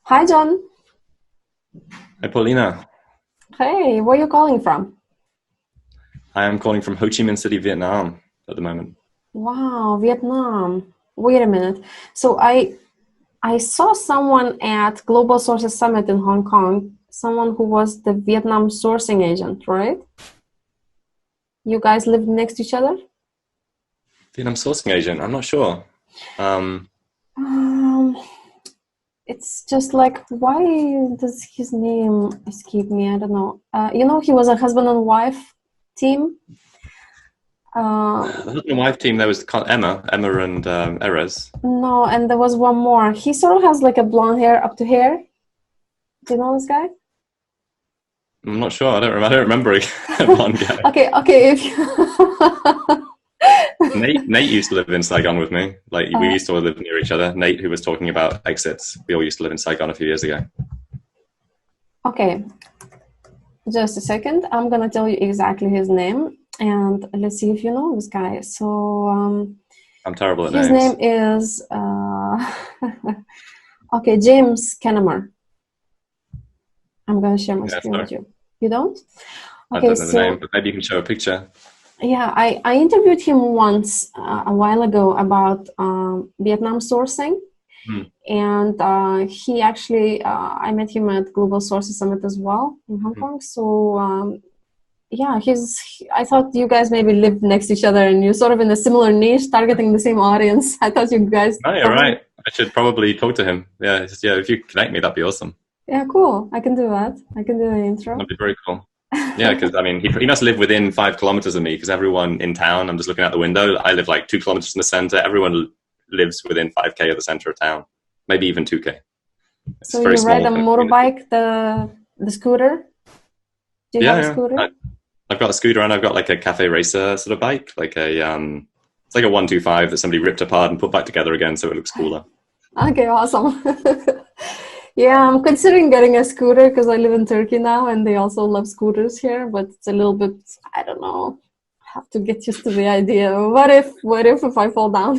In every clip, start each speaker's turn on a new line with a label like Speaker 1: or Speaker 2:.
Speaker 1: Hi, John.
Speaker 2: Hi, Paulina.
Speaker 1: Hey, where are you calling from?
Speaker 2: I am calling from Ho Chi Minh City, Vietnam at the moment.
Speaker 1: Wow, Vietnam. Wait a minute. So I saw someone at Global Sources Summit in Hong Kong, someone who was the Vietnam sourcing agent, right? You guys lived next to each other?
Speaker 2: Vietnam sourcing agent, I'm not sure. Um,
Speaker 1: Um, it's just like, why does his name escape me? I don't know. He was a husband and wife team.
Speaker 2: the
Speaker 1: Uh,
Speaker 2: husband and wife team, there was Emma and Erez.
Speaker 1: no, and there was one more. He sort of has like a blonde hair up to here. Do you know this guy?
Speaker 2: I'm not sure. I don't remember a blonde guy.
Speaker 1: Okay. If you
Speaker 2: Nate used to live in Saigon with me. Like we
Speaker 1: uh,
Speaker 2: used to all live near each other. Nate, who was talking about exits, we all used to live in Saigon a few years ago.
Speaker 1: okay, just a second. I'm gonna tell you exactly his name, and let's see if you know this guy.
Speaker 2: I'm terrible at
Speaker 1: His name
Speaker 2: names.
Speaker 1: is okay, James Kennemer. I'm gonna share my
Speaker 2: Yeah,
Speaker 1: screen
Speaker 2: sorry.
Speaker 1: with you. You don't?
Speaker 2: I
Speaker 1: Okay,
Speaker 2: don't know the name,
Speaker 1: so
Speaker 2: but maybe you can show a picture.
Speaker 1: yeah, I interviewed him once a while ago about Vietnam sourcing.
Speaker 2: Hmm.
Speaker 1: And he actually, I met him at Global Sources Summit as well in Hong Kong. Yeah, I thought you guys maybe lived next to each other and you're sort of in a similar niche, targeting the same audience. I thought you guys
Speaker 2: No, you're
Speaker 1: probably,
Speaker 2: right. I should probably talk to him. Yeah, if you connect me, that'd be awesome.
Speaker 1: yeah, cool. I can do that. I can do the intro.
Speaker 2: That'd be very cool. Yeah, because I mean, he must live within 5 kilometers of me. Because everyone in town, I'm just looking out the window. I live like 2 kilometers from the center. Everyone lives within 5K of the center of town, maybe even 2K. It's
Speaker 1: So
Speaker 2: a very
Speaker 1: you ride
Speaker 2: small
Speaker 1: a
Speaker 2: kind of community.
Speaker 1: motorbike, the scooter? Do you have
Speaker 2: Yeah,
Speaker 1: a
Speaker 2: yeah.
Speaker 1: scooter?
Speaker 2: I've got a scooter and I've got like a cafe racer sort of bike, like it's like a 125 that somebody ripped apart and put back together again, so it looks cooler.
Speaker 1: Okay, awesome. Yeah, I'm considering getting a scooter because I live in Turkey now and they also love scooters here, but it's a little bit, I don't know, have to get used to the idea. What if I fall down,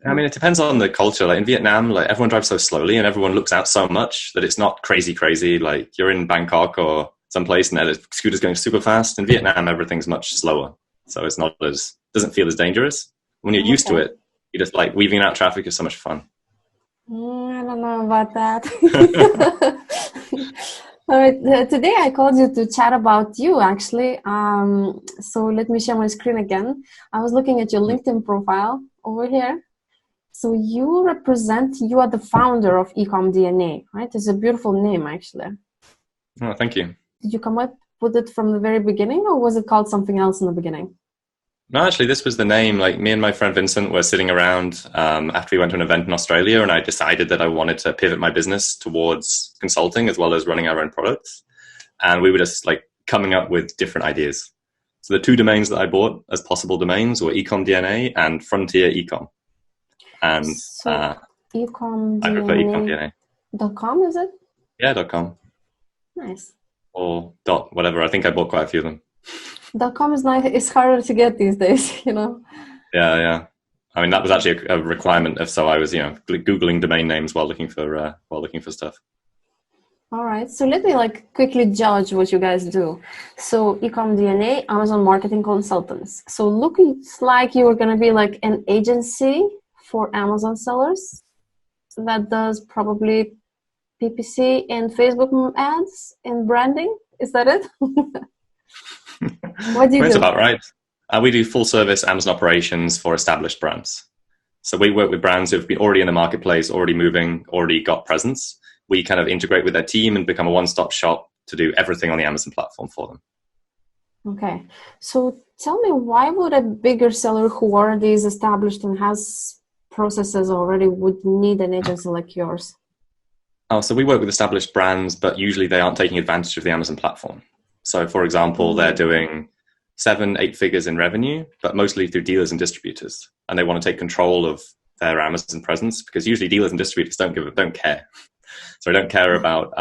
Speaker 2: I mean, it depends on the culture. Like in Vietnam, like everyone drives so slowly and everyone looks out so much that it's not crazy. Like you're in Bangkok or someplace and the scooter's going super fast. In Vietnam, everything's much slower. So it's not as, doesn't feel as dangerous. When you're used to
Speaker 1: Okay.
Speaker 2: it, you just like weaving out traffic is so much fun.
Speaker 1: I don't know about that. All right, today I called you to chat about you actually. So let me share my screen again. I was looking at your LinkedIn profile over here. So you are the founder of ecomDNA, right? It's a beautiful name, actually.
Speaker 2: Oh, thank you.
Speaker 1: Did you come up with it from the very beginning, or was it called something else in the beginning?
Speaker 2: No, actually, this was the name. Like me and my friend Vincent were sitting around after we went to an event in Australia, and I decided that I wanted to pivot my business towards consulting as well as running our own products. And we were just like coming up with different ideas. So the two domains that I bought as possible domains were ecomDNA and Frontier Ecom. And
Speaker 1: So
Speaker 2: I prefer ecomDNA.
Speaker 1: ecomDNA.com, is it?
Speaker 2: Yeah, .com
Speaker 1: Nice.
Speaker 2: or dot whatever. I think I bought quite a few of them.
Speaker 1: .com is nice. It's harder to get these days,
Speaker 2: Yeah, yeah. I mean, that was actually a requirement. So I was, Googling domain names while looking for stuff.
Speaker 1: All right. So let me quickly judge what you guys do. So ecomDNA, Amazon Marketing Consultants. So looks like you were going to be like an agency for Amazon sellers that does probably PPC and Facebook ads and branding. Is that it? What do you
Speaker 2: Well, it's
Speaker 1: do?
Speaker 2: about right. We do full service Amazon operations for established brands. So we work with brands who've been already in the marketplace, already moving, already got presence. We kind of integrate with their team and become a one-stop shop to do everything on the Amazon platform for them.
Speaker 1: Okay. So tell me, why would a bigger seller who already is established and has processes already would need an agency like yours?
Speaker 2: Oh, so we work with established brands, but usually they aren't taking advantage of the Amazon platform. So for example, they're
Speaker 1: Mm,
Speaker 2: doing 7, 8 figures in revenue, but mostly through dealers and distributors. And they want to take control of their Amazon presence because usually dealers and distributors don't care. So they don't care about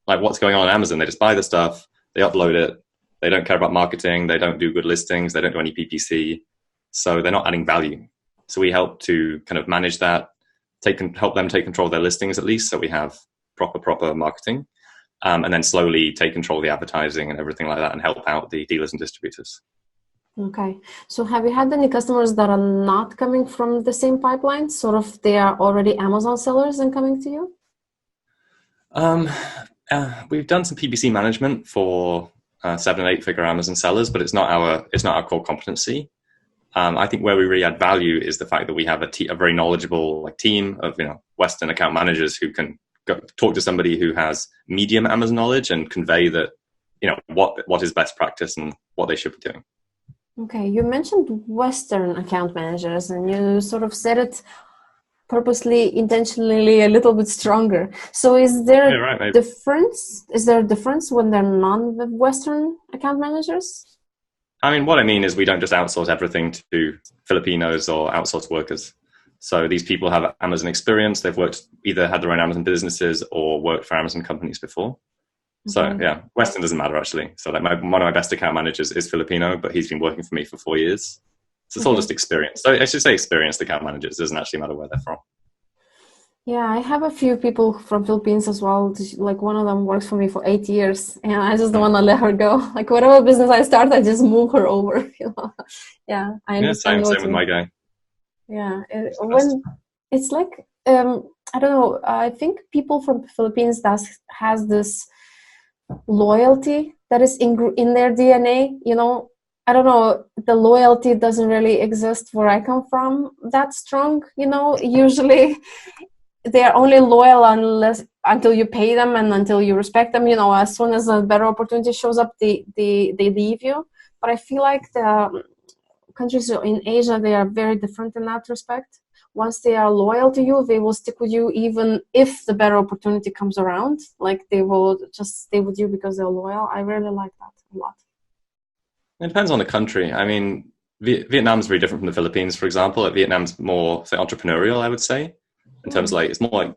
Speaker 2: like what's going on Amazon. They just buy the stuff, they upload it. They don't care about marketing. They don't do good listings. They don't do any PPC. So they're not adding value. So we help to kind of manage that, help them take control of their listings at least, so we have proper marketing, and then slowly take control of the advertising and everything like that, and help out the dealers and distributors.
Speaker 1: Okay. So have you had any customers that are not coming from the same pipeline? Sort of they are already Amazon sellers and coming to you?
Speaker 2: We've done some PPC management for 7 and 8 figure Amazon sellers, but it's not our core competency. I think where we really add value is the fact that we have a very knowledgeable team of Western account managers who can go talk to somebody who has medium Amazon knowledge and convey that what is best practice and what they should be doing.
Speaker 1: Okay, you mentioned Western account managers, and you sort of said it purposely, intentionally a little bit stronger. So is there a difference? Is there a difference when they're non-Western account managers?
Speaker 2: I mean, what I mean is we don't just outsource everything to Filipinos or outsourced workers. So these people have Amazon experience. They've either had their own Amazon businesses or worked for Amazon companies before. So yeah, Western doesn't matter actually. So one of my best account managers is Filipino, but he's been working for me for 4 years. So it's all just experience. So I should say experienced account managers. It doesn't actually matter where they're from.
Speaker 1: Yeah, I have a few people from Philippines as well. Like one of them works for me for 8 years, and I just don't want to let her go. Like whatever business I start, I just move her over. Yeah, I understand.
Speaker 2: Same with my guy.
Speaker 1: Yeah, it's like I don't know. I think people from the Philippines has this loyalty that is in their DNA. I don't know. The loyalty doesn't really exist where I come from that strong. Usually they are only loyal until you pay them and until you respect them. As soon as a better opportunity shows up, they leave you. But I feel like the countries in Asia, they are very different in that respect. Once they are loyal to you, they will stick with you even if the better opportunity comes around. Like they will just stay with you because they're loyal. I really like that a lot.
Speaker 2: It depends on the country. I mean, Vietnam's very different from the Philippines, for example. Vietnam's more, say, entrepreneurial, I would say. In terms of it's more like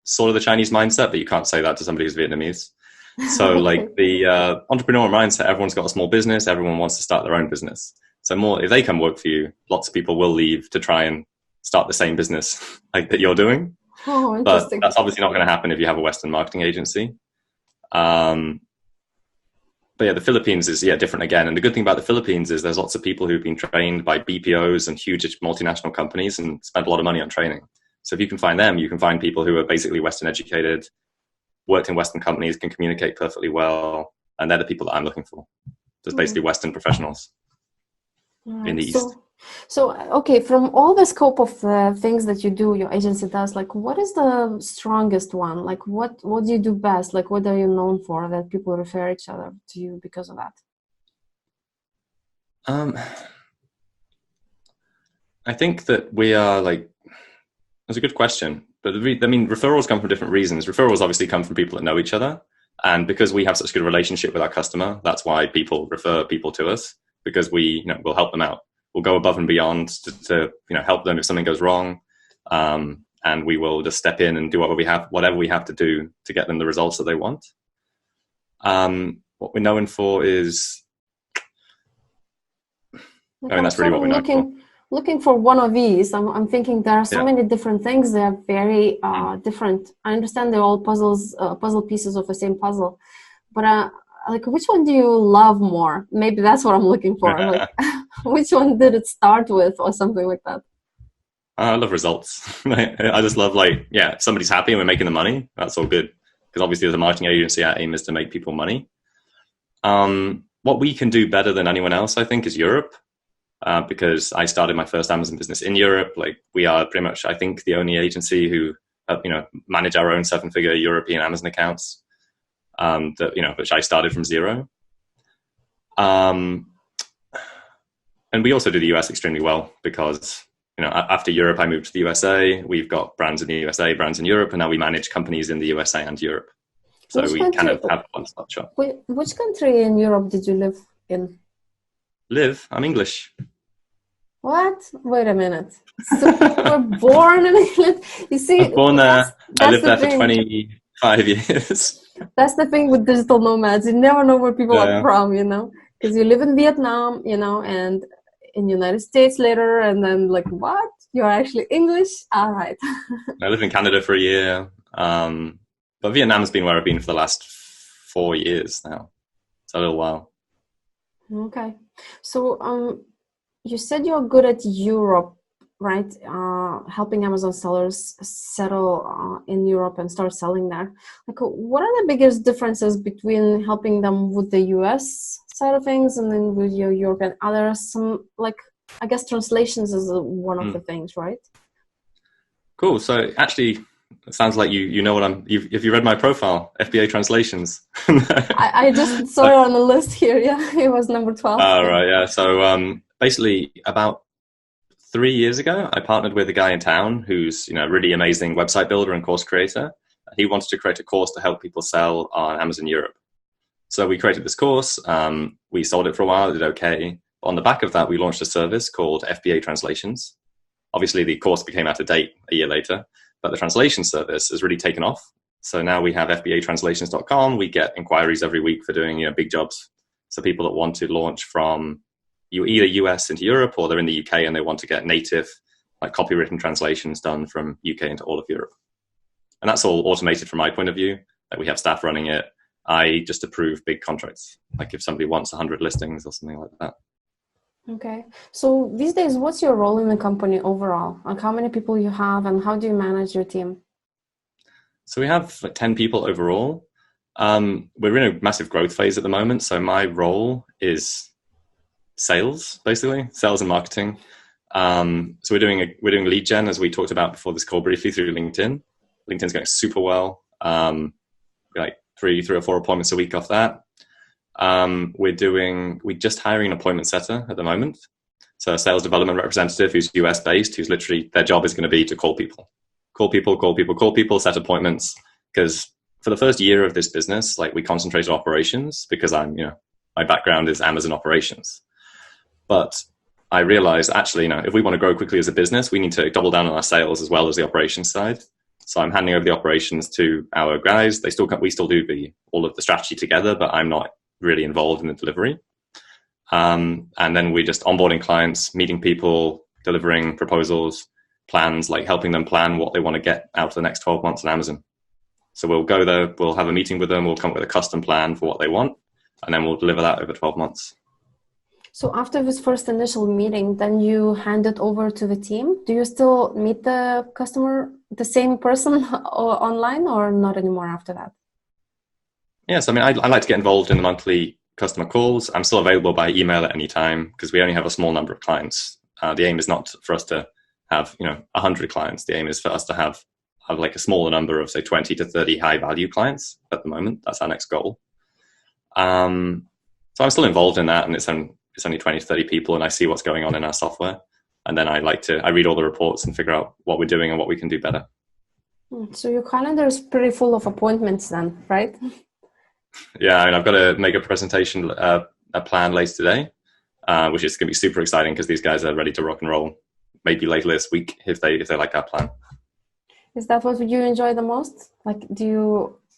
Speaker 2: sort of the Chinese mindset, but you can't say that to somebody who's Vietnamese. So the entrepreneurial mindset, everyone's got a small business, everyone wants to start their own business. So more, if they come work for you, lots of people will leave to try and start the same business that you're doing.
Speaker 1: Oh,
Speaker 2: but that's obviously not going to happen if you have a Western marketing agency. But yeah, the Philippines is different again. And the good thing about the Philippines is there's lots of people who've been trained by BPOs and huge multinational companies and spent a lot of money on training. So if you can find them, you can find people who are basically Western educated, worked in Western companies, can communicate perfectly well. And they're the people that I'm looking for. Just basically Western professionals in the East.
Speaker 1: So, okay, from all the scope of things that you do, your agency does, what is the strongest one? What do you do best? What are you known for that people refer each other to you because of that?
Speaker 2: I think that we are that's a good question. But referrals come from different reasons. Referrals obviously come from people that know each other. And because we have such a good relationship with our customer, that's why people refer people to us, because we'll help them out. We'll go above and beyond to help them if something goes wrong, and we will just step in and do whatever we have to do to get them the results that they want. What we're known for is, that's really what we're known for.
Speaker 1: Looking for one of these, I'm thinking there are so many different things. They are very different. I understand they're all puzzle pieces of the same puzzle, but which one do you love more? Maybe that's what I'm looking for. Which one did it start with, or something like that?
Speaker 2: I love results. I just love if somebody's happy and we're making the money, that's all good. Because obviously as a marketing agency, our aim is to make people money. What we can do better than anyone else, I think, is Europe. Because I started my first Amazon business in Europe. We are pretty much, I think, the only agency who, manage our own 7-figure European Amazon accounts. Which I started from zero. And we also do the US extremely well because, after Europe, I moved to the USA. We've got brands in the USA, brands in Europe, and now we manage companies in the USA and Europe. So we kind of have one stop shop.
Speaker 1: Which country in Europe did you live in?
Speaker 2: I'm English.
Speaker 1: What? Wait a minute. So you were born in England? You see,
Speaker 2: I was born there. I lived there for 25 years.
Speaker 1: That's the thing with digital nomads. You never know where people are from, because you live in Vietnam, and in the United States later, and then what? You're actually English? All right.
Speaker 2: I lived in Canada for a year. But Vietnam's been where I've been for the last 4 years now. It's a little while.
Speaker 1: Okay. So you said you're good at Europe, right? Helping Amazon sellers settle in Europe and start selling there. Like, what are the biggest differences between helping them with the US side of things and then with your European? Are there some, like, I guess translations is one of the things, right?
Speaker 2: Cool. So actually, it sounds like you know what if you read my profile, FBA translations.
Speaker 1: I just saw it on the list here. Yeah, it was number 12.
Speaker 2: Oh, right. Yeah. So basically, about 3 years ago, I partnered with a guy in town who's a really amazing website builder and course creator. He wanted to create a course to help people sell on Amazon Europe. So we created this course. We sold it for a while. It did okay. On the back of that, we launched a service called FBA Translations. Obviously, the course became out of date a year later, but the translation service has really taken off. So now we have FBAtranslations.com. We get inquiries every week for doing big jobs. So people that want to launch from either US into Europe, or they're in the UK and they want to get native, like copywritten translations done from UK into all of Europe. And that's all automated from my point of view. Like, we have staff running it. I just approve big contracts. Like if somebody wants 100 listings or something like that.
Speaker 1: Okay. So these days, what's your role in the company overall? Like, how many people you have and how do you manage your team?
Speaker 2: So we have 10 people overall. We're in a massive growth phase at the moment. So my role is sales, basically, sales and marketing. So we're doing lead gen, as we talked about before this call briefly, through LinkedIn. LinkedIn's going super well. Like three or four appointments a week off that. We're just hiring an appointment setter at the moment. So a sales development representative who's US based, who's literally, their job is going to be to call people, set appointments. Because for the first year of this business, like, we concentrated on operations because my background is Amazon operations. But I realized actually, if we want to grow quickly as a business, we need to double down on our sales as well as the operations side. So I'm handing over the operations to our guys. We still do all of the strategy together, but I'm not really involved in the delivery. And then we're just onboarding clients, meeting people, delivering proposals, plans, like helping them plan what they want to get out of the next 12 months on Amazon. So we'll go there, we'll have a meeting with them, we'll come up with a custom plan for what they want, and then we'll deliver that over 12 months.
Speaker 1: So after this first initial meeting, then you hand it over to the team. Do you still meet the customer, the same person online, or not anymore after that?
Speaker 2: Yes, I like to get involved in the monthly customer calls. I'm still available by email at any time because we only have a small number of clients. The aim is not for us to have 100 clients. The aim is for us to have like a smaller number of, say, 20 to 30 high value clients at the moment. That's our next goal. So I'm still involved in that, and it's only 20 to 30 people, and I see what's going on in our software. And then I read all the reports and figure out what we're doing and what we can do better.
Speaker 1: So your calendar is pretty full of appointments then, right?
Speaker 2: Yeah, I've got to make a presentation, a plan later today, which is going to be super exciting because these guys are ready to rock and roll. Maybe later this week if they like our plan.
Speaker 1: Is that what you enjoy the most? Like,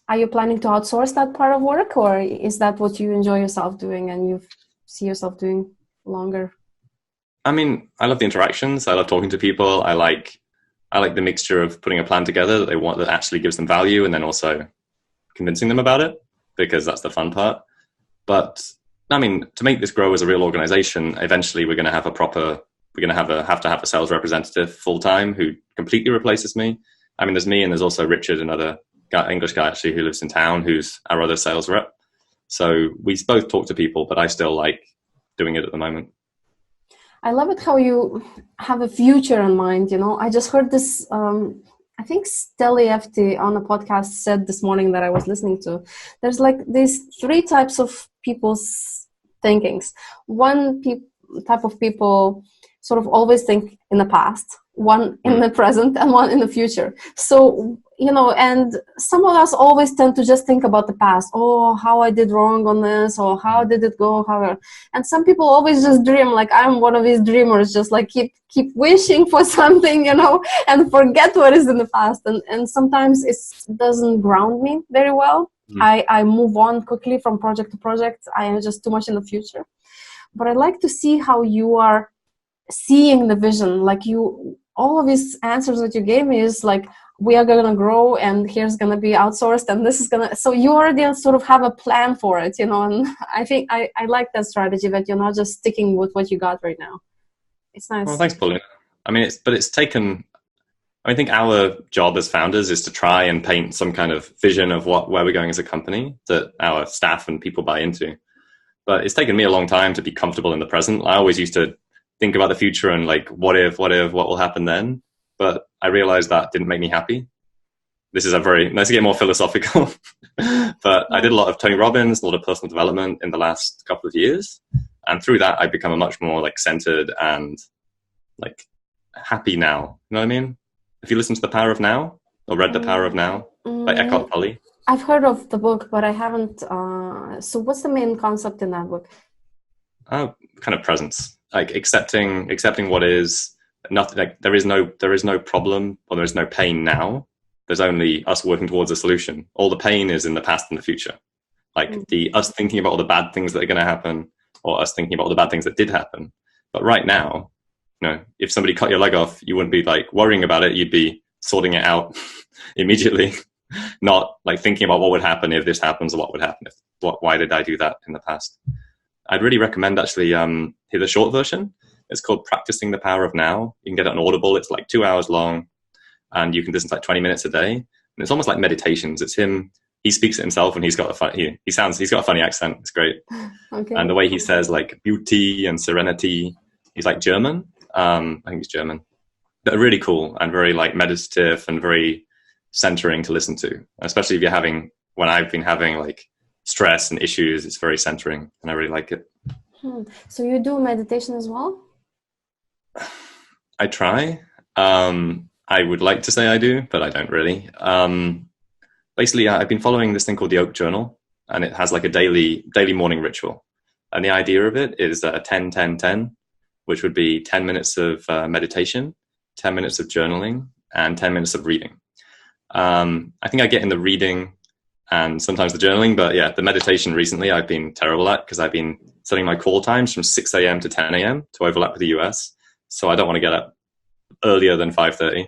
Speaker 1: are you planning to outsource that part of work, or is that what you enjoy yourself doing and you see yourself doing longer?
Speaker 2: I mean, I love the interactions. I love talking to people. I like the mixture of putting a plan together that they want, that actually gives them value, and then also convincing them about it, because that's the fun part. But I mean, to make this grow as a real organization, eventually we're going to have to have a sales representative full time who completely replaces me. I mean, there's me, and there's also Richard, another English guy actually who lives in town, who's our other sales rep. So we both talk to people, but I still like doing it at the moment.
Speaker 1: I love it how you have a future in mind. I just heard this, I think Steli FT on a podcast said this morning that I was listening to. There's like these three types of people's thinkings. One type of people sort of always think in the past, one in the present, and one in the future. So, and some of us always tend to just think about the past. Oh, how I did wrong on this, or how did it go? And some people always just dream, like I'm one of these dreamers, just like keep wishing for something, and forget what is in the past. And sometimes it doesn't ground me very well. I move on quickly from project to project. I am just too much in the future. But I like to see how you are seeing the vision, like you all of these answers that you gave me is like, we are going to grow and here's going to be outsourced and this is going to, so you already sort of have a plan for it, you know, and I think I like that strategy, that you're not just sticking with what you got right now. It's nice.
Speaker 2: Well, thanks, Paulina. I mean, it's taken, I think our job as founders is to try and paint some kind of vision of where we're going as a company that our staff and people buy into. But it's taken me a long time to be comfortable in the present. I always used to think about the future and like, what will happen then? But I realized that didn't make me happy. This is let's get more philosophical. But I did a lot of Tony Robbins, a lot of personal development in the last couple of years. And through that, I've become a much more like centered and like happy now. You know what I mean? If you listen to The Power of Now or read The Power of Now by Eckhart Tolle.
Speaker 1: I've heard of the book, but I haven't. So what's the main concept in that book?
Speaker 2: Kind of presence, like accepting what is. Nothing, like there is no problem or there is no pain now. There's only us working towards a solution. All the pain is in the past and the future. Like us thinking about all the bad things that are going to happen, or us thinking about all the bad things that did happen. But right now, you know, if somebody cut your leg off, you wouldn't be like worrying about it. You'd be sorting it out immediately, not like thinking about what would happen if this happens or what would happen why did I do that in the past. I'd really recommend actually hear the short version. It's called Practicing the Power of Now. You can get it on Audible. It's like 2 hours long and you can listen to like 20 minutes a day. And it's almost like meditations. It's him. He speaks it himself and he's got he's got a funny accent. It's great. Okay. And the way he says like beauty and serenity, he's like German. I think he's German. They're really cool and very like meditative and very centering to listen to, especially if when I've been having like stress and issues, it's very centering and I really like it.
Speaker 1: So you do meditation as well?
Speaker 2: I try. I would like to say I do, but I don't really. Basically, I've been following this thing called the Oak Journal, and it has like a daily morning ritual. And the idea of it is 10-10-10, which would be 10 minutes of meditation, 10 minutes of journaling, and 10 minutes of reading. I think I get in the reading and sometimes the journaling, but yeah, the meditation recently I've been terrible at because I've been setting my call times from 6 a.m. to 10 a.m. to overlap with the US. So I don't want to get up earlier than 5:30.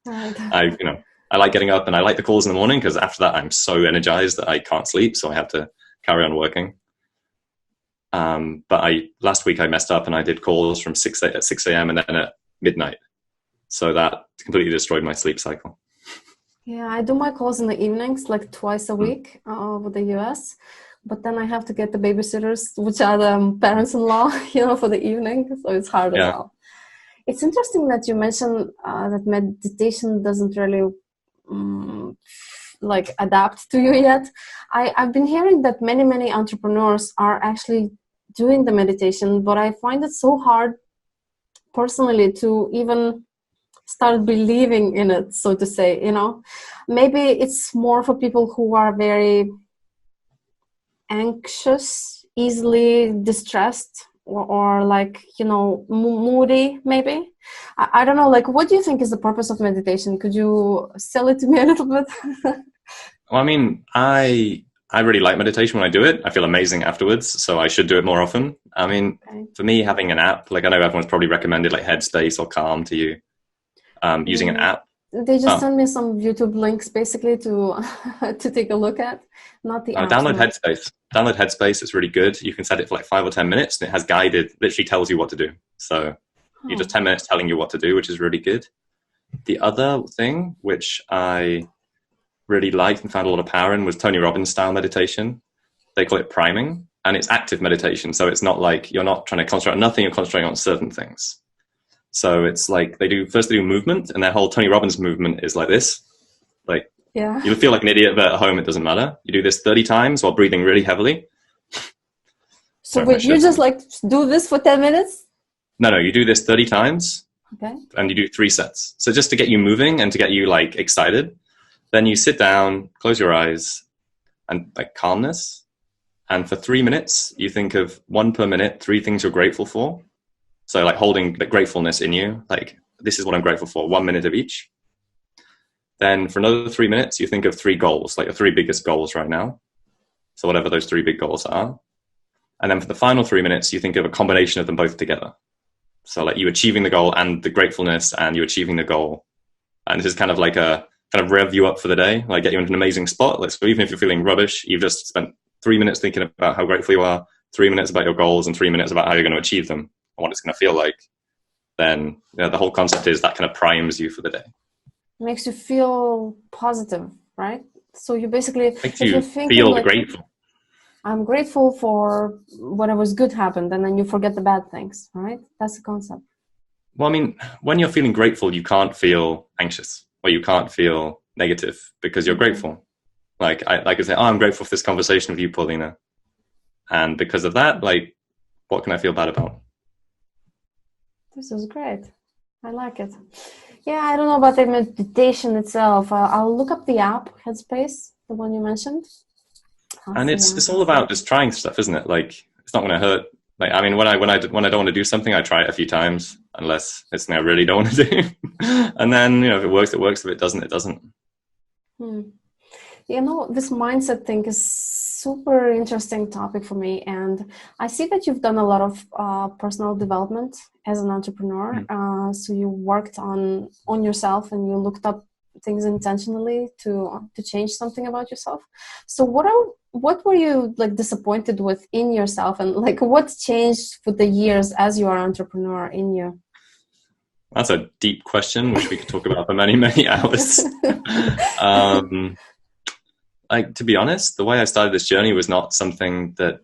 Speaker 2: I like getting up and I like the calls in the morning because after that I'm so energized that I can't sleep. So I have to carry on working. But last week I messed up and I did calls from 6 a.m. and then at midnight. So that completely destroyed my sleep cycle.
Speaker 1: Yeah, I do my calls in the evenings, like twice a week with the US. But then I have to get the babysitters, which are the parents-in-law, for the evening. So it's hard as well. It's interesting that you mentioned that meditation doesn't really adapt to you yet. I've been hearing that many entrepreneurs are actually doing the meditation, but I find it so hard personally to even start believing in it, so to say. Maybe it's more for people who are very anxious, easily distressed, or moody, maybe. I don't know, what do you think is the purpose of meditation? Could you sell it to me a little bit?
Speaker 2: Well, I mean, I really like meditation when I do it. I feel amazing afterwards, so I should do it more often. I mean, For me, having an app, I know everyone's probably recommended Headspace or Calm to you, using an app.
Speaker 1: They just send me some YouTube links basically to take a look at, not the app.
Speaker 2: Download Headspace. Download Headspace. It's really good. You can set it for 5 or 10 minutes and it has literally tells you what to do. So you just 10 minutes telling you what to do, which is really good. The other thing, which I really liked and found a lot of power in, was Tony Robbins style meditation. They call it priming, and it's active meditation. So it's not like you're not trying to concentrate on nothing, you're concentrating on certain things. So it's they do movement, and their whole Tony Robbins movement is like this. You'll feel like an idiot, but at home it doesn't matter. You do this 30 times while breathing really heavily.
Speaker 1: So wait, you just do this for 10 minutes?
Speaker 2: No, you do this 30 times.
Speaker 1: Okay.
Speaker 2: And you do 3 sets. So just to get you moving and to get you excited, then you sit down, close your eyes, and calmness. And for 3 minutes, you think of 1 per minute, 3 things you're grateful for. So holding the gratefulness in you, this is what I'm grateful for, 1 minute of each. Then for another 3 minutes, you think of 3 goals, the 3 biggest goals right now. So whatever those 3 big goals are. And then for the final 3 minutes, you think of a combination of them both together. So like you achieving the goal and the gratefulness and you achieving the goal. And this is kind of like a kind of rev you up for the day, like get you into an amazing spot. Like, so even if you're feeling rubbish, you've just spent 3 minutes thinking about how grateful you are, 3 minutes about your goals, and 3 minutes about how you're going to achieve them and what it's going to feel like. Then the whole concept is that kind of primes you for the day.
Speaker 1: Makes you feel positive, right? So you basically
Speaker 2: makes you feel
Speaker 1: like,
Speaker 2: grateful.
Speaker 1: I'm grateful for whatever's good happened, and then you forget the bad things, right? That's the concept.
Speaker 2: Well, I mean, when you're feeling grateful, you can't feel anxious or you can't feel negative because you're grateful. Like I say, oh, I'm grateful for this conversation with you, Paulina. And because of that, like, what can I feel bad about?
Speaker 1: This is great. I like it. Yeah, I don't know about the meditation itself. I'll look up the app, Headspace, the one you mentioned.
Speaker 2: And it's all about just trying stuff, isn't it? Like, it's not going to hurt. Like, I mean, when I don't want to do something, I try it a few times, unless it's something I really don't want to do. And then, if it works, it works. If it doesn't, it doesn't.
Speaker 1: This mindset thing is super interesting topic for me. And I see that you've done a lot of personal development as an entrepreneur. So you worked on yourself and you looked up things intentionally to change something about yourself. So what were you like disappointed with in yourself, and like what's changed with the years as you are an entrepreneur in you?
Speaker 2: That's a deep question, which we could talk about for many, many hours. Like, to be honest, the way I started this journey was not something that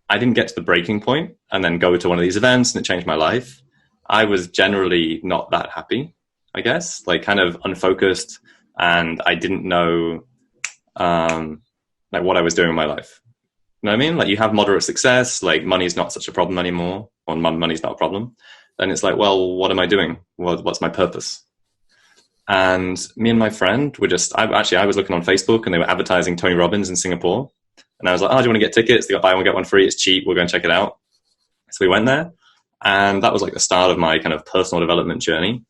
Speaker 2: I didn't get to the breaking point and then go to one of these events and it changed my life. I was generally not that happy, I guess, like kind of unfocused, and I didn't know like what I was doing in my life. You know what I mean? Like, you have moderate success, like money's not such a problem anymore, or money's not a problem. Then it's like, well, what am I doing? What's my purpose? And me and my friend were I was looking on Facebook and they were advertising Tony Robbins in Singapore. And I was like, oh, do you want to get tickets? They got buy one, get one free. It's cheap. We'll go and check it out. So we went there, and that was like the start of my kind of personal development journey.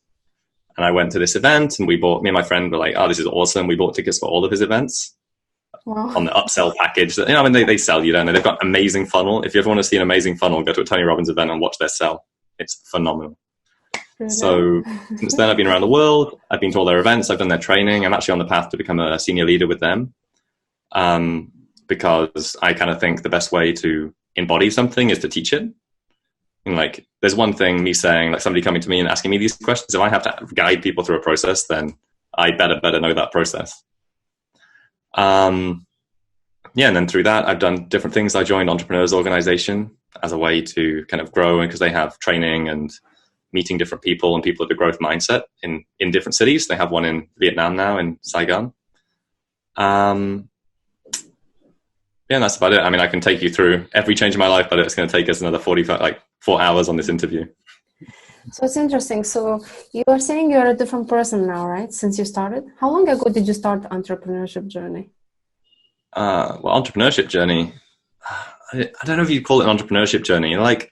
Speaker 2: And I went to this event, and me and my friend were like, oh, this is awesome. We bought tickets for all of his events. Wow. On the upsell package. I mean, they sell you, don't they? They've got an amazing funnel. If you ever want to see an amazing funnel, go to a Tony Robbins event and watch their sell. It's phenomenal. So since then, I've been around the world. I've been to all their events. I've done their training. I'm actually on the path to become a senior leader with them, because I kind of think the best way to embody something is to teach it. And like, there's one thing me saying, like somebody coming to me and asking me these questions, if I have to guide people through a process, then I better know that process. And then through that, I've done different things. I joined Entrepreneurial organization as a way to kind of grow, and because they have training and meeting different people and people with a growth mindset in different cities. They have one in Vietnam now, in Saigon. And that's about it. I mean, I can take you through every change in my life, but it's going to take us another 4 hours on this interview.
Speaker 1: So it's interesting. So you are saying you're a different person now, right? Since you started? How long ago did you start the entrepreneurship journey?
Speaker 2: Well, entrepreneurship journey, I don't know if you'd call it an entrepreneurship journey. Like,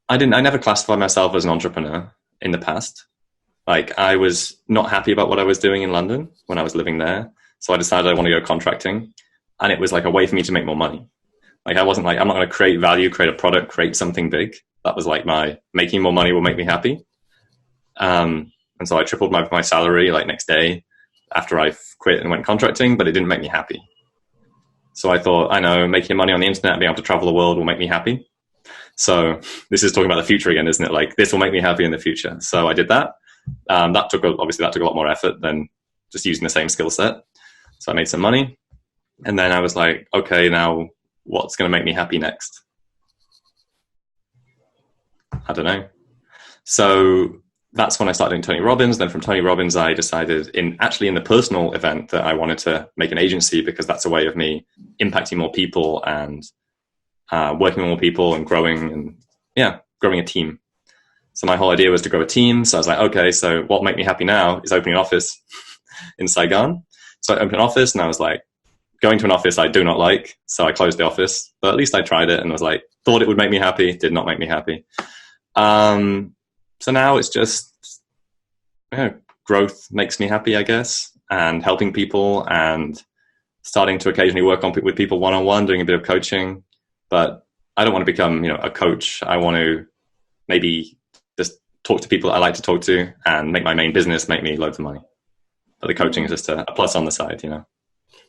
Speaker 2: I never classified myself as an entrepreneur in the past. Like, I was not happy about what I was doing in London when I was living there. So I decided I want to go contracting. And it was like a way for me to make more money. Like, I wasn't like, I'm not going to create value, create a product, create something big. That was like my making more money will make me happy. And so I tripled my salary like next day after I quit and went contracting, but it didn't make me happy. So I thought, I know making money on the internet and being able to travel the world will make me happy. So this is talking about the future again, isn't it? Like, this will make me happy in the future. So I did that. That took a lot more effort than just using the same skill set. So I made some money. And then I was like, okay, now what's going to make me happy next? I don't know. So that's when I started doing Tony Robbins. Then from Tony Robbins, I decided in the personal event that I wanted to make an agency, because that's a way of me impacting more people and working with more people and growing a team. So my whole idea was to grow a team. So I was like, okay, so what will make me happy now is opening an office in Saigon. So I opened an office, and I was like, going to an office I do not like. So I closed the office, but at least I tried it and was like, thought it would make me happy, did not make me happy. So now it's just, growth makes me happy, I guess, and helping people and starting to occasionally work with people one-on-one, doing a bit of coaching. But I don't want to become, a coach. I want to maybe just talk to people I like to talk to and make my main business make me loads of money. But the coaching is just a plus on the side, you know.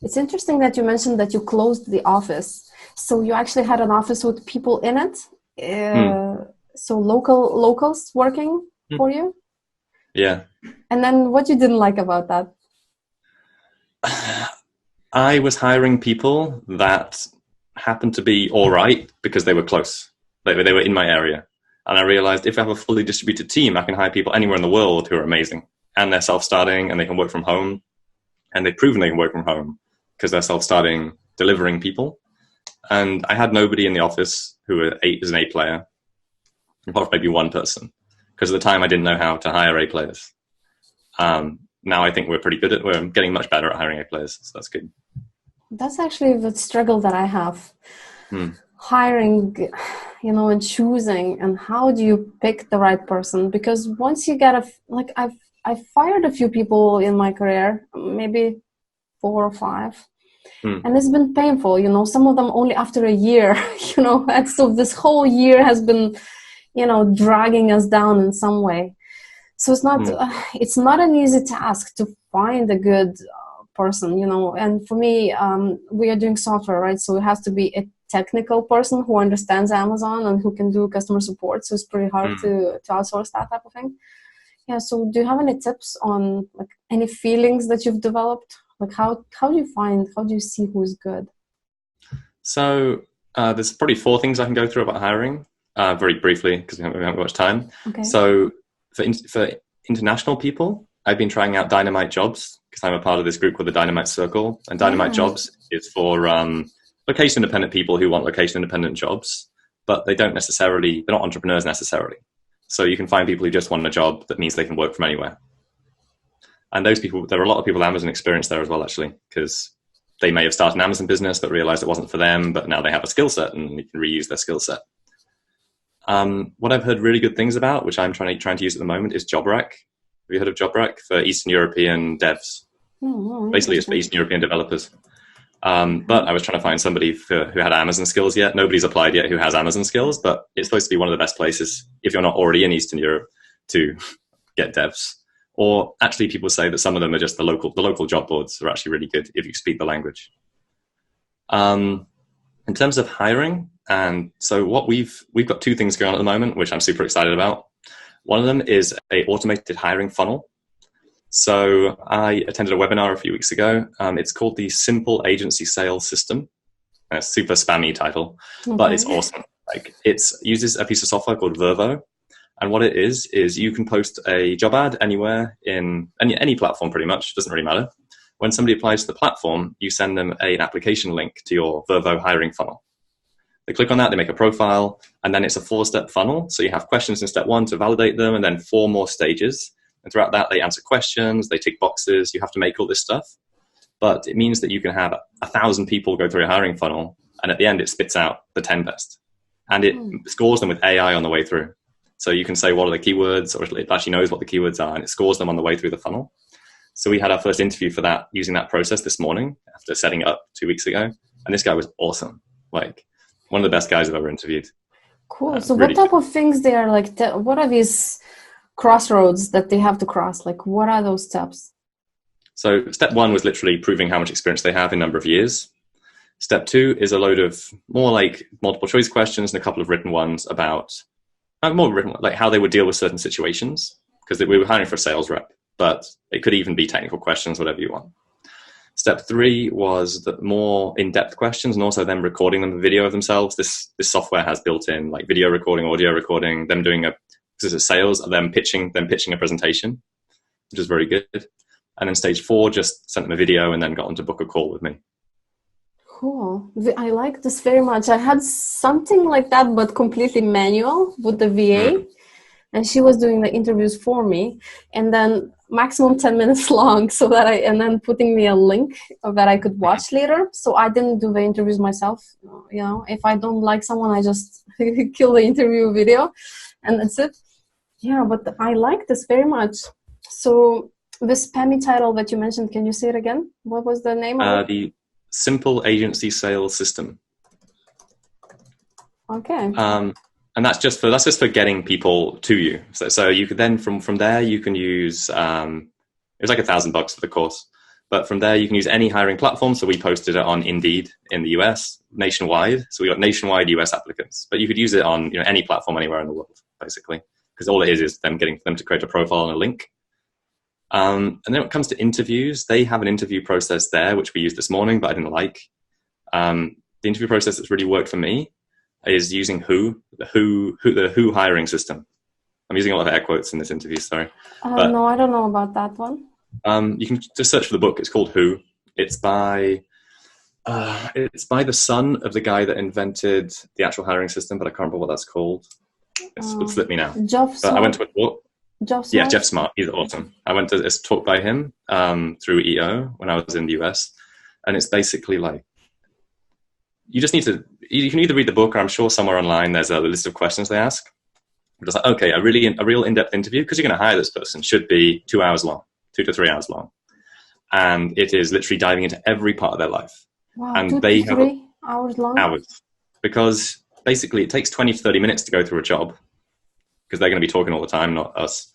Speaker 1: It's interesting that you mentioned that you closed the office. So you actually had an office with people in it. So locals working for you.
Speaker 2: Yeah.
Speaker 1: And then what you didn't like about that?
Speaker 2: I was hiring people that happened to be all right because they were close. They were in my area. And I realized if I have a fully distributed team, I can hire people anywhere in the world who are amazing. And they're self-starting and they can work from home. And they've proven they can work from home because they're self-starting, delivering people. And I had nobody in the office who is an A player, apart from maybe one person. Because at the time I didn't know how to hire A players. Now I think we're getting much better at hiring A players. So that's good.
Speaker 1: That's actually the struggle that I have. Hiring, you know, and choosing, and how do you pick the right person? Because once you get I've fired a few people in my career, maybe 4 or 5. And it's been painful, you know, some of them only after a year, you know, and so this whole year has been, you know, dragging us down in some way. So it's not an easy task to find a good person, you know. And for me, we are doing software, right? So it has to be a technical person who understands Amazon and who can do customer support. So it's pretty hard to outsource that type of thing. Yeah. So do you have any tips on like any feelings that you've developed? Like how do you see who's good?
Speaker 2: So there's probably 4 things I can go through about hiring very briefly because we haven't got much time. Okay. So for international people, I've been trying out Dynamite Jobs because I'm a part of this group called the Dynamite Circle. And Dynamite Jobs is for location-independent people who want location-independent jobs, but they're not entrepreneurs necessarily. So you can find people who just want a job that means they can work from anywhere. And those people, there are a lot of people with Amazon experience there as well, actually, because they may have started an Amazon business but realized it wasn't for them, but now they have a skill set and you can reuse their skill set. What I've heard really good things about, which I'm trying to use at the moment, is JobRack. Have you heard of JobRack for Eastern European devs? Basically, it's for Eastern European developers. But I was trying to find somebody who had Amazon skills yet. Nobody's applied yet who has Amazon skills, but it's supposed to be one of the best places if you're not already in Eastern Europe to get devs. Or actually, people say that some of them are just the local job boards are actually really good if you speak the language. In terms of hiring, and so what we've got 2 things going on at the moment, which I'm super excited about. One of them is a automated hiring funnel. So I attended a webinar a few weeks ago. It's called the Simple Agency Sales System. A super spammy title, but it's awesome. Like it uses a piece of software called Vervo. And what it is you can post a job ad anywhere in any platform pretty much. Doesn't really matter. When somebody applies to the platform, you send them an application link to your Vervo hiring funnel. They click on that, they make a profile, and then it's a 4-step funnel. So you have questions in step 1 to validate them, and then 4 more stages. And throughout that, they answer questions, they tick boxes, you have to make all this stuff. But it means that you can have 1,000 people go through a hiring funnel, and at the end, it spits out the 10 best. And it scores them with AI on the way through. So you can say, what are the keywords, or it actually knows what the keywords are, and it scores them on the way through the funnel. So we had our first interview for that using that process this morning after setting it up 2 weeks ago. And this guy was awesome. Like one of the best guys I've ever interviewed.
Speaker 1: Cool. So really what type of things they are like, what are these crossroads that they have to cross? Like what are those steps?
Speaker 2: So step 1 was literally proving how much experience they have in a number of years. Step 2 is a load of more like multiple choice questions and a couple of written ones about more written, like how they would deal with certain situations, because we were hiring for a sales rep, but it could even be technical questions, whatever you want. Step 3 was the more in-depth questions and also them recording them, a video of themselves. This software has built in like video recording, audio recording, them doing this is sales, them pitching a presentation, which is very good. And then stage 4 just sent them a video and then got them to book a call with me.
Speaker 1: Cool. I like this very much. I had something like that, but completely manual with the VA. And she was doing the interviews for me. And then maximum 10 minutes long and then putting me a link that I could watch later. So I didn't do the interviews myself. You know, if I don't like someone, I just kill the interview video and that's it. Yeah, but I like this very much. So the spammy title that you mentioned, can you say it again? What was the name of it?
Speaker 2: The Simple Agency Sales System.
Speaker 1: Okay.
Speaker 2: And that's just for getting people to you. So you could then from there you can use it was like $1,000 for the course, but from there you can use any hiring platform. So we posted it on Indeed in the US nationwide. So we got nationwide US applicants, but you could use it on any platform anywhere in the world basically, because all it is them getting them to create a profile and a link. And then when it comes to interviews, they have an interview process there which we used this morning, but I didn't like. The interview process that's really worked for me is using the Who hiring system. I'm using a lot of air quotes in this interview, sorry.
Speaker 1: No, I don't know about that one.
Speaker 2: You can just search for the book. It's called Who. It's by the son of the guy that invented the actual hiring system, but I can't remember what that's called. It would slip me now. I went to a talk. Jeff Smart. He's awesome. I went to this talk by him through EO when I was in the US, and it's basically like you can either read the book, or I'm sure somewhere online there's a list of questions they ask. It's like, okay, a real in-depth interview, because you're going to hire this person, should be 2 hours long, 2 to 3 hours long, and it is literally diving into every part of their life.
Speaker 1: Wow,
Speaker 2: and
Speaker 1: 2 to 3 hours long.
Speaker 2: Because basically it takes 20 to 30 minutes to go through a job, because they're going to be talking all the time, not us.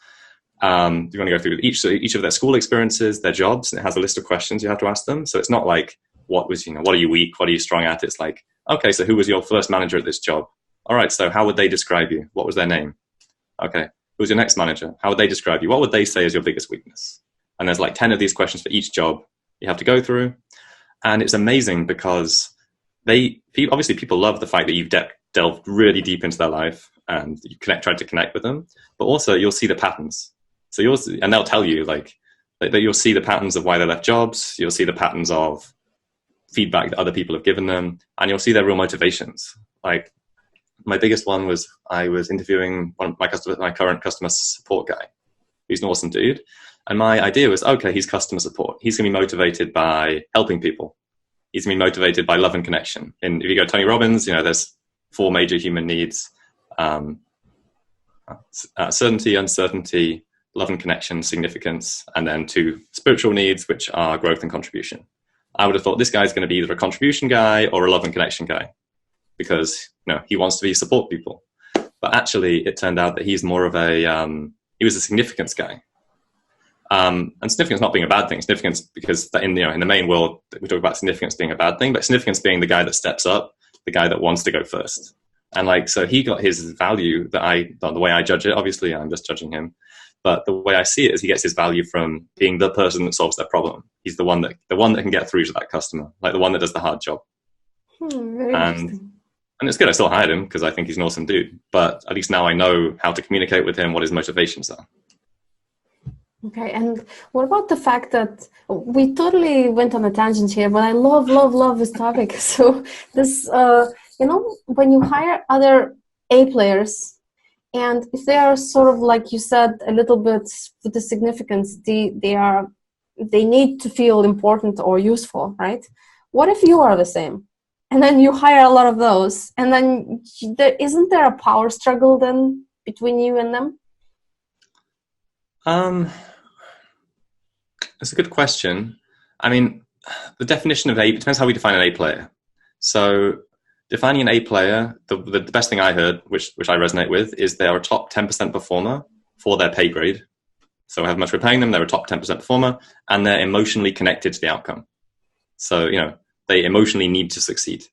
Speaker 2: You're going to go through each of their school experiences, their jobs, and it has a list of questions you have to ask them. So it's not like what are you weak, what are you strong at? It's like, okay, so who was your first manager at this job? All right, so how would they describe you? What was their name? Okay, who's your next manager? How would they describe you? What would they say is your biggest weakness? And there's like 10 of these questions for each job you have to go through. And it's amazing because people love the fact that you've delved really deep into their life and you tried to connect with them, but also you'll see the patterns. So and they'll tell you that you'll see the patterns of why they left jobs. You'll see the patterns of feedback that other people have given them, and you'll see their real motivations. Like my biggest one was I was interviewing one of my current customer support guy. He's an awesome dude. And my idea was, okay, he's customer support. He's going to be motivated by helping people. He's going to be motivated by love and connection. And if you go Tony Robbins, there's 4 major human needs: certainty, uncertainty, love and connection, significance, and then 2 spiritual needs, which are growth and contribution. I would have thought this guy's going to be either a contribution guy or a love and connection guy, because he wants to support people. But actually, it turned out that he's more of he was a significance guy. And significance not being a bad thing. Significance, because in the main world we talk about significance being a bad thing, but significance being the guy that steps up, the guy that wants to go first. And so he got his value the way I judge it. Obviously, I'm just judging him. But the way I see it is he gets his value from being the person that solves their problem. He's the one that can get through to that customer, like the one that does the hard job.
Speaker 1: Very interesting.
Speaker 2: And it's good. I still hired him because I think he's an awesome dude. But at least now I know how to communicate with him, what his motivations are.
Speaker 1: Okay, and what about the fact that we totally went on a tangent here, but I love this topic. So this, when you hire other A players, and if they are sort of, like you said, a little bit with the significance, they need to feel important or useful, right? What if you are the same? And then you hire a lot of those, and then isn't there a power struggle then between you and them?
Speaker 2: That's a good question. I mean, the definition of it depends how we define an A player. So defining an A player, the best thing I heard, which I resonate with, is they are a top 10% performer for their pay grade. So however much we're paying them, they're a top 10% performer, and they're emotionally connected to the outcome. So, they emotionally need to succeed.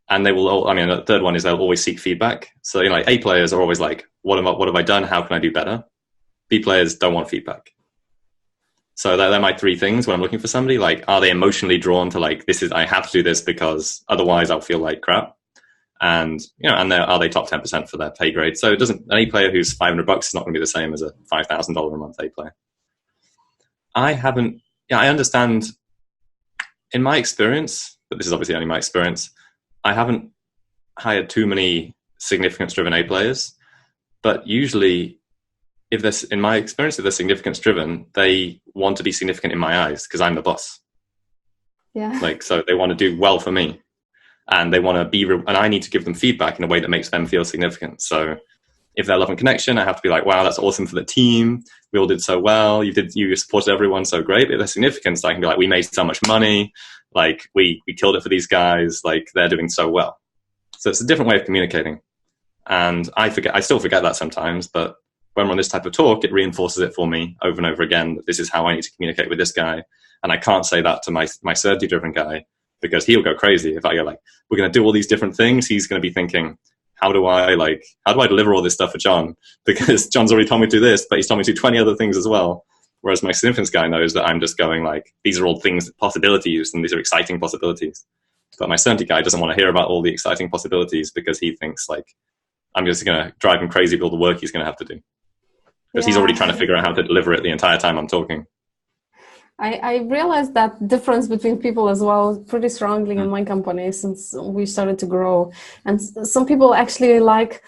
Speaker 2: And they will, the third one is they'll always seek feedback. So, A players are always like, what have I done? How can I do better? B players don't want feedback. So they're my 3 things when I'm looking for somebody. Like, are they emotionally drawn to I have to do this because otherwise I'll feel like crap? And, are they top 10% for their pay grade? So an A player who's $500 is not going to be the same as a $5,000 a month A player. I understand in my experience, but this is obviously only my experience, I haven't hired too many significance-driven A players, but usually in my experience, if they're significance driven, they want to be significant in my eyes because I'm the boss.
Speaker 1: Yeah.
Speaker 2: So they want to do well for me, and they want to and I need to give them feedback in a way that makes them feel significant. So if they're love and connection, I have to be like, wow, that's awesome for the team. We all did so well. You supported everyone so great. But if they're significance, I can be like, we made so much money. We killed it for these guys. They're doing so well. So it's a different way of communicating. And I still forget that sometimes, but when we're on this type of talk, it reinforces it for me over and over again that this is how I need to communicate with this guy. And I can't say that to my certainty driven guy, because he'll go crazy. If I go like, we're going to do all these different things, he's going to be thinking, how do I deliver all this stuff for John? Because John's already told me to do this, but he's told me to do 20 other things as well. Whereas my significance guy knows that I'm just going like, these are all things, possibilities, and these are exciting possibilities. But my certainty guy doesn't want to hear about all the exciting possibilities, because he thinks like, I'm just going to drive him crazy with all the work he's going to have to do. Because he's already trying to figure out how to deliver it the entire time I'm talking.
Speaker 1: I realized that difference between people as well pretty strongly in my company since we started to grow. And some people actually like,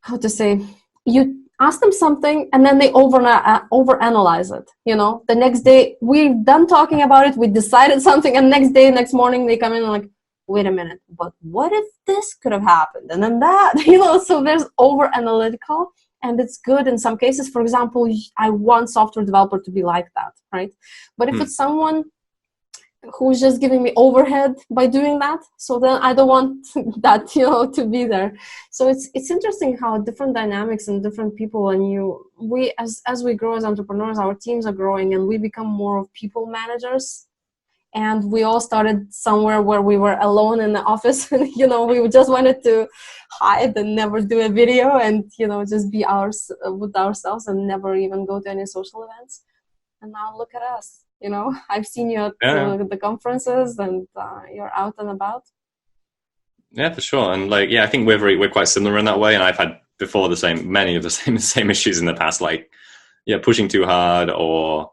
Speaker 1: how to say, you ask them something and then they overanalyze it. You know, the next day we're done talking about it, we decided something, and next morning they come in and like, wait a minute, but what if this could have happened? And then that, you know, so there's over-analytical, and it's good in some cases. For example, I want software developer to be like that, right? But if it's someone who's just giving me overhead by doing that, so then I don't want that, you know, to be there. So it's interesting how different dynamics and different people, and we as we grow as entrepreneurs, our teams are growing and we become more of people managers. And we all started somewhere where we were alone in the office, and you know, we just wanted to hide and never do a video, and you know, just be with ourselves and never even go to any social events. And now look at us. You know, I've seen you at the conferences, and you're out and about.
Speaker 2: Yeah, for sure. And like, yeah, I think we're quite similar in that way. And I've had before many of the same issues in the past, like, yeah, pushing too hard, or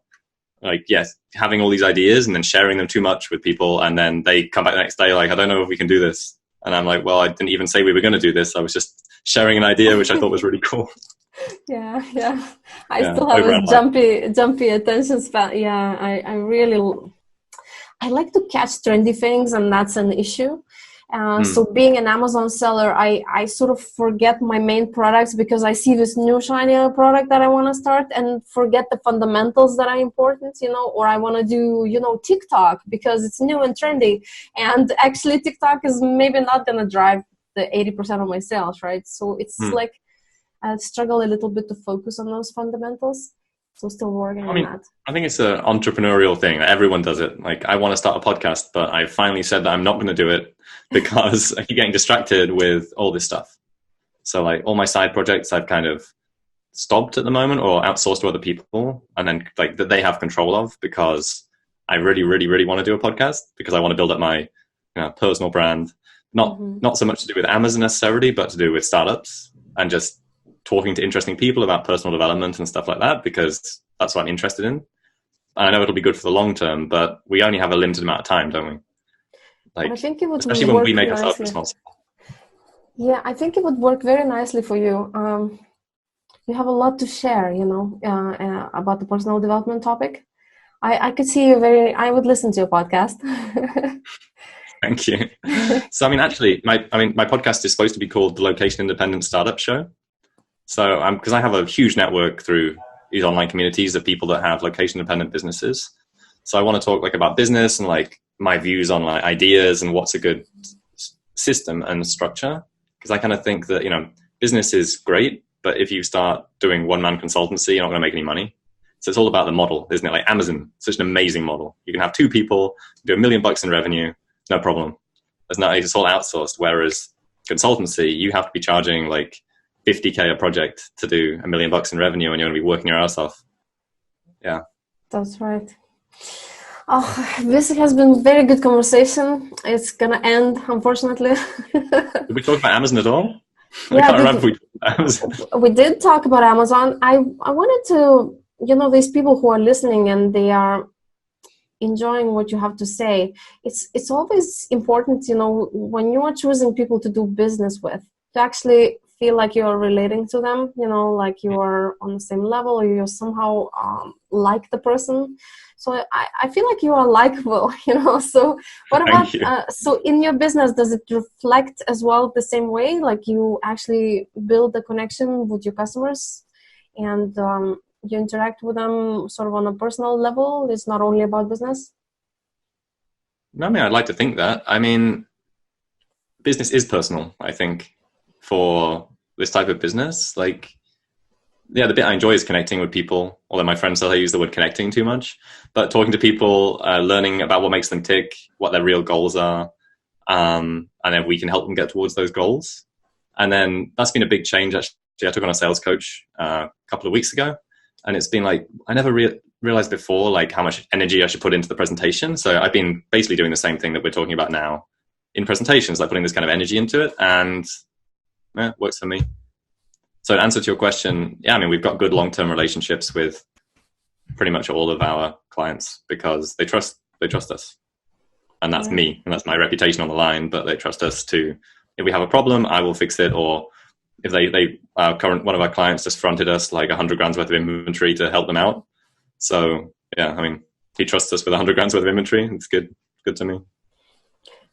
Speaker 2: like, yes, having all these ideas and then sharing them too much with people. And then they come back the next day, like, I don't know if we can do this. And I'm like, well, I didn't even say we were going to do this. I was just sharing an idea, which I thought was really cool.
Speaker 1: Yeah. I still have this jumpy attention span. Yeah, I like to catch trendy things, and that's an issue. So being an Amazon seller, I sort of forget my main products because I see this new shiny product that I want to start and forget the fundamentals that are important, you know, or I want to do, you know, TikTok because it's new and trendy. And actually TikTok is maybe not going to drive the 80% of my sales, right? So it's like I struggle a little bit to focus on those fundamentals. So still working on that.
Speaker 2: I think it's an entrepreneurial thing. Everyone does it. Like, I want to start a podcast, but I finally said that I'm not going to do it because I keep getting distracted with all this stuff. So like all my side projects, I've kind of stopped at the moment or outsourced to other people, and then like that they have control of, because I really, really, really want to do a podcast because I want to build up my personal brand. Not so much to do with Amazon necessarily, but to do with startups and just talking to interesting people about personal development and stuff like that, because that's what I'm interested in. And I know it'll be good for the long term, but we only have a limited amount of time, don't we? Like, I think it would especially when we make ourselves responsible.
Speaker 1: Yeah, I think it would work very nicely for you. You have a lot to share, you know, about the personal development topic. I could see you I would listen to your podcast.
Speaker 2: Thank you. So, I mean, actually, my podcast is supposed to be called the Location Independent Startup Show. So, because I have a huge network through these online communities of people that have location-independent businesses. So, I want to talk like about business and like my views on like ideas and what's a good system and structure. Because I kind of think that, you know, business is great, but if you start doing one-man consultancy, you're not going to make any money. So it's all about the model, isn't it? Like Amazon, such an amazing model. You can have 2 people, do $1 million in revenue, no problem. It's all outsourced. Whereas consultancy, you have to be charging like $50K a project to do $1 million in revenue, and you're going to be working your ass off. Yeah.
Speaker 1: That's right. Oh, this has been a very good conversation. It's going to end, unfortunately.
Speaker 2: Did we talk about Amazon at all?
Speaker 1: Yeah,
Speaker 2: I can't remember if we talked about Amazon.
Speaker 1: We did talk about Amazon. I wanted to, you know, these people who are listening and they are enjoying what you have to say. It's always important, you know, when you are choosing people to do business with, to actually feel like you're relating to them, you know, like you are on the same level, or you somehow like the person. So I feel like you are likable, you know. So what about, so in your business, does it reflect as well the same way? Like you actually build a connection with your customers and you interact with them sort of on a personal level? It's not only about business?
Speaker 2: No, I mean, I'd like to think that. I mean, business is personal, I think, for this type of business, like, yeah, the bit I enjoy is connecting with people, although my friends say I use the word connecting too much, but talking to people, learning about what makes them tick, what their real goals are, and then we can help them get towards those goals. And then that's been a big change. Actually, I took on a sales coach a couple of weeks ago, and it's been like, I never realized before, like, how much energy I should put into the presentation. So I've been basically doing the same thing that we're talking about now in presentations, like putting this kind of energy into it, and it works for me. So to answer to your question, yeah, I mean, we've got good long-term relationships with pretty much all of our clients because they trust us. And that's me, and that's my reputation on the line, but they trust us to, if we have a problem, I will fix it. Or if one of our clients just fronted us like 100 grand's worth of inventory to help them out. So yeah, I mean, he trusts us with 100 grand's worth of inventory. It's good to me.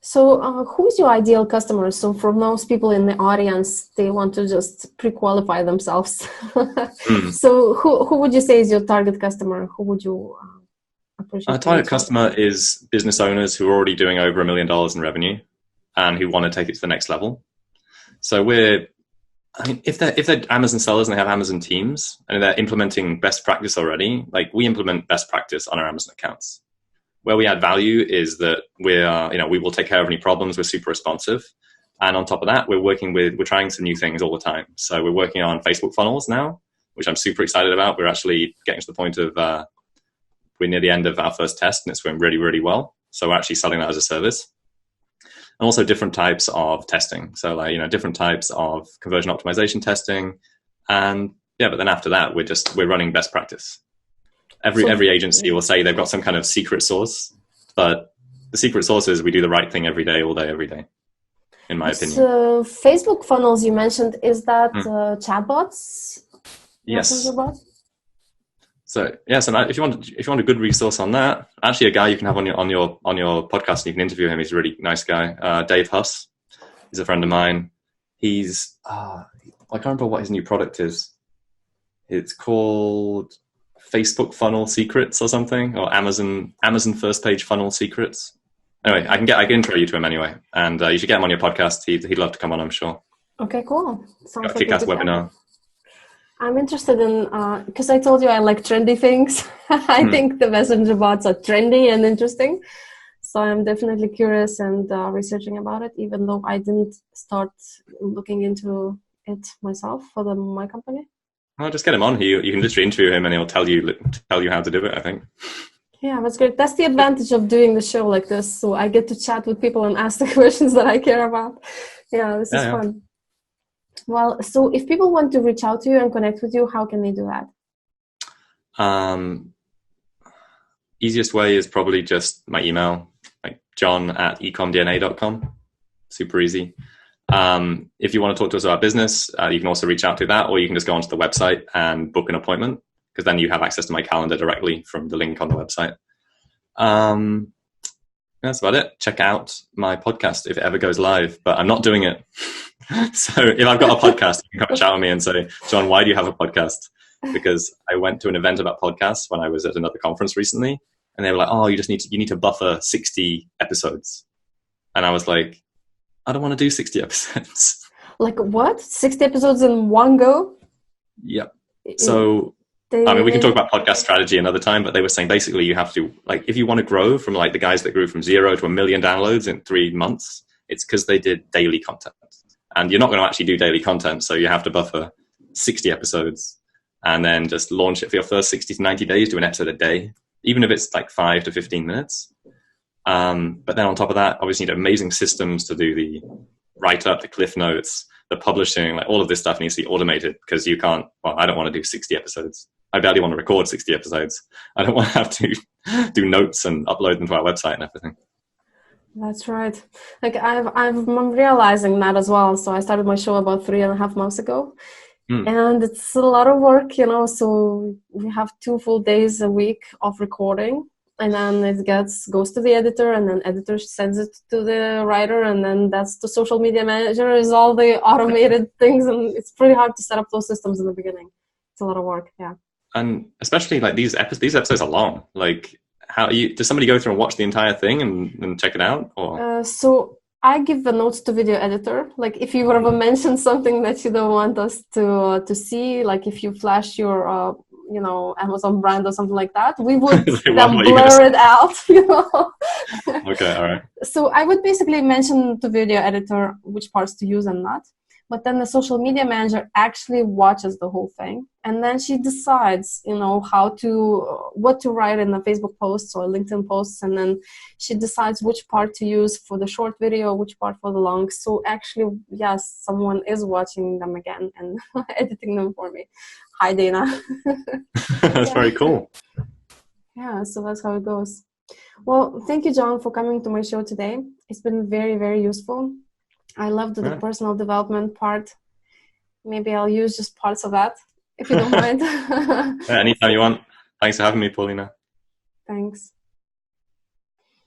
Speaker 1: So who's your ideal customer? So for most people in the audience, they want to just pre-qualify themselves. So who would you say is your target customer? Who would you appreciate?
Speaker 2: Our target customer is business owners who are already doing over $1 million in revenue and who want to take it to the next level. So if they're Amazon sellers and they have Amazon teams and they're implementing best practice already, like we implement best practice on our Amazon accounts. Where we add value is that we will take care of any problems. We're super responsive. And on top of that, we're trying some new things all the time. So we're working on Facebook funnels now, which I'm super excited about. We're actually getting to the point of, we're near the end of our first test and it's going really, really well. So we're actually selling that as a service. And also different types of testing. So different types of conversion optimization testing. And yeah, but then after that, we're running best practice. Every agency will say they've got some kind of secret sauce, but the secret sauce is we do the right thing every day, all day, every day, in my opinion.
Speaker 1: So Facebook funnels you mentioned, is that chatbots?
Speaker 2: Yes. So yes, and if you want a good resource on that, actually a guy you can have on your podcast, and you can interview him. He's a really nice guy, Dave Huss. He's a friend of mine. He's I can't remember what his new product is. It's called Facebook Funnel Secrets or something, or Amazon First Page Funnel Secrets. Anyway, I can intro you to him anyway, and you should get him on your podcast. He'd love to come on, I'm sure.
Speaker 1: Okay, cool. Sounds like a
Speaker 2: kick-ass
Speaker 1: good
Speaker 2: webinar.
Speaker 1: I'm interested in because I told you I like trendy things. I think the messenger bots are trendy and interesting, so I'm definitely curious and researching about it. Even though I didn't start looking into it myself for my company.
Speaker 2: Well, just get him on. You can literally interview him and he'll tell you how to do it, I think.
Speaker 1: Yeah, that's great. That's the advantage of doing the show like this. So I get to chat with people and ask the questions that I care about. Yeah, this is fun. Well, so if people want to reach out to you and connect with you, how can they do that?
Speaker 2: Easiest way is probably just my email, like john@ecomDNA.com. Super easy. If you want to talk to us about business, you can also reach out to that, or you can just go onto the website and book an appointment, because then you have access to my calendar directly from the link on the website. That's about it. Check out my podcast if it ever goes live, but I'm not doing it. So if I've got a podcast, you can come chat with me and say, John, why do you have a podcast? Because I went to an event about podcasts when I was at another conference recently, and they were like, oh, you need to buffer 60 episodes. And I was like, I don't want to do 60 episodes.
Speaker 1: Like what? 60 episodes in one go?
Speaker 2: Yep. So, I mean, we can talk about podcast strategy another time, but they were saying basically you have to, like, if you want to grow from like the guys that grew from 0 to 1 million downloads in 3 months, it's because they did daily content. And you're not going to actually do daily content, so you have to buffer 60 episodes and then just launch it for your first 60 to 90 days, do an episode a day, even if it's like 5 to 15 minutes. But then on top of that, obviously you need amazing systems to do the write-up, the cliff notes, the publishing, like all of this stuff needs to be automated, because you can't, I don't want to do 60 episodes. I barely want to record 60 episodes. I don't want to have to do notes and upload them to our website and everything.
Speaker 1: That's right. Like I'm realizing that as well. So I started my show about 3.5 months ago, and it's a lot of work, so we have 2 full days a week of recording, and then it goes to the editor, and then editor sends it to the writer, and then that's the social media manager, is all the automated things. And it's pretty hard to set up those systems in the beginning. It's a lot of work. Yeah. And
Speaker 2: especially like these episodes are long. Like, does somebody go through and watch the entire thing and check it out? Or?
Speaker 1: So I give the notes to video editor. Like if you ever mention something that you don't want us to see, like if you flash your Amazon brand or something like that, we would then blur it out.
Speaker 2: Okay, all right.
Speaker 1: So I would basically mention to video editor which parts to use and not. But then the social media manager actually watches the whole thing, and then she decides, what to write in the Facebook posts or LinkedIn posts, and then she decides which part to use for the short video, which part for the long. So actually, yes, someone is watching them again and editing them for me. Hi, Dana.
Speaker 2: That's very cool.
Speaker 1: Yeah, so that's how it goes. Well, thank you, John, for coming to my show today. It's been very, very useful. I loved the personal development part. Maybe I'll use just parts of that, if you don't mind.
Speaker 2: Anytime you want. Thanks for having me, Paulina.
Speaker 1: Thanks.